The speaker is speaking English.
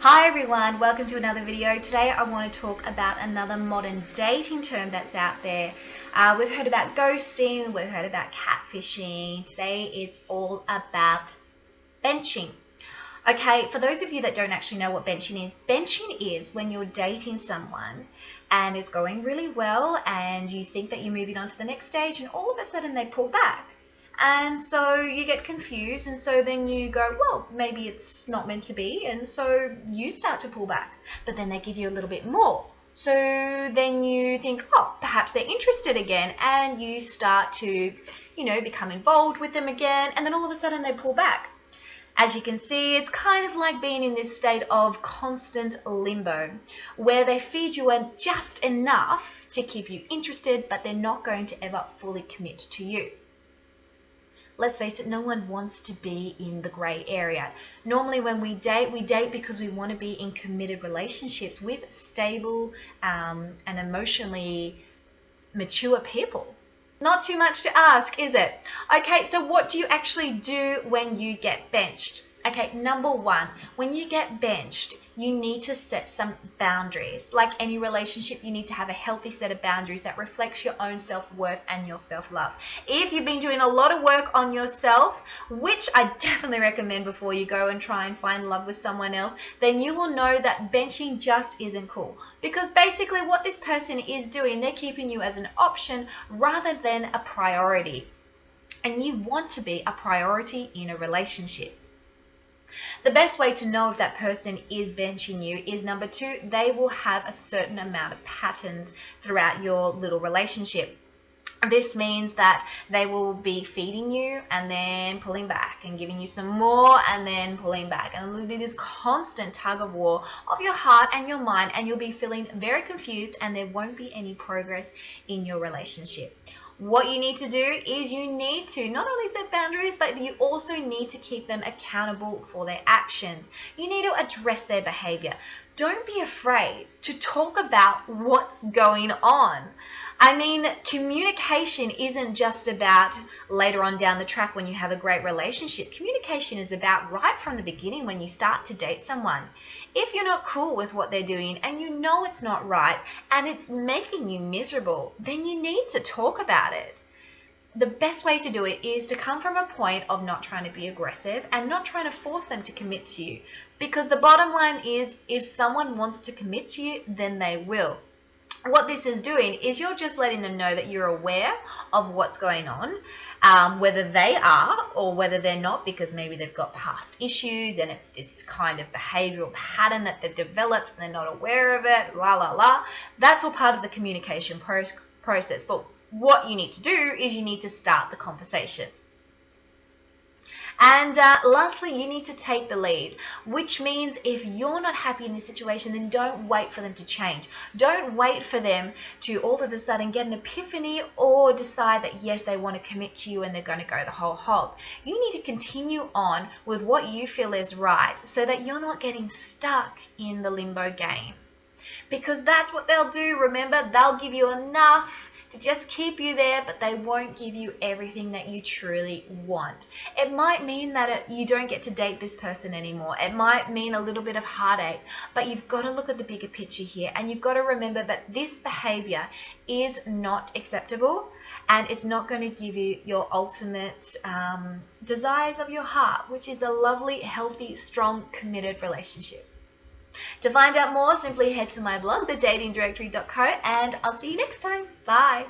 Hi everyone, welcome to another video. Today I want to talk about another modern dating term that's out there. We've heard about ghosting, we've heard about catfishing. Today it's all about benching. Okay, for those of you that don't actually know what benching is when you're dating someone and it's going really well and you think that you're moving on to the next stage and all of a sudden they pull back. And so you get confused, and so then you go, well, maybe it's not meant to be, and so you start to pull back, but then they give you a little bit more. So then you think, oh, perhaps they're interested again, and you start to, become involved with them again, and then all of a sudden they pull back. As you can see, it's kind of like being in this state of constant limbo, where they feed you just enough to keep you interested, but they're not going to ever fully commit to you. Let's face it, no one wants to be in the grey area. Normally when we date because we want to be in committed relationships with stable and emotionally mature people. Not too much to ask, is it? Okay, so what do you actually do when you get benched? Okay, number one, when you get benched, you need to set some boundaries. Like any relationship, you need to have a healthy set of boundaries that reflects your own self-worth and your self-love. If you've been doing a lot of work on yourself, which I definitely recommend before you go and try and find love with someone else, then you will know that benching just isn't cool. Because basically what this person is doing, they're keeping you as an option rather than a priority. And you want to be a priority in a relationship. The best way to know if that person is benching you is number two, they will have a certain amount of patterns throughout your little relationship. This means that they will be feeding you and then pulling back and giving you some more and then pulling back. And there will be this constant tug of war of your heart and your mind, and you'll be feeling very confused and there won't be any progress in your relationship. What you need to do is you need to not only set boundaries, but you also need to keep them accountable for their actions. You need to address their behavior. Don't be afraid to talk about what's going on. I mean, communication isn't just about later on down the track when you have a great relationship. Communication is about right from the beginning when you start to date someone. If you're not cool with what they're doing and you know it's not right and it's making you miserable, then you need to talk about it. The best way to do it is to come from a point of not trying to be aggressive and not trying to force them to commit to you. Because the bottom line is, if someone wants to commit to you, then they will. What this is doing is you're just letting them know that you're aware of what's going on, whether they are or whether they're not, because maybe they've got past issues and it's this kind of behavioral pattern that they've developed and they're not aware of it, la la la. That's all part of the communication process. But what you need to do is you need to start the conversation. And lastly, you need to take the lead, which means if you're not happy in this situation, then don't wait for them to change. Don't wait for them to all of a sudden get an epiphany or decide that, yes, they want to commit to you and they're going to go the whole hog. You need to continue on with what you feel is right so that you're not getting stuck in the limbo game. Because that's what they'll do. Remember, they'll give you enough to just keep you there, but they won't give you everything that you truly want. It might mean that you don't get to date this person anymore. It might mean a little bit of heartache, but you've got to look at the bigger picture here, and you've got to remember that this behavior is not acceptable, and it's not going to give you your ultimate desires of your heart, which is a lovely, healthy, strong, committed relationship. To find out more, simply head to my blog, thedatingdirectory.co, and I'll see you next time. Bye.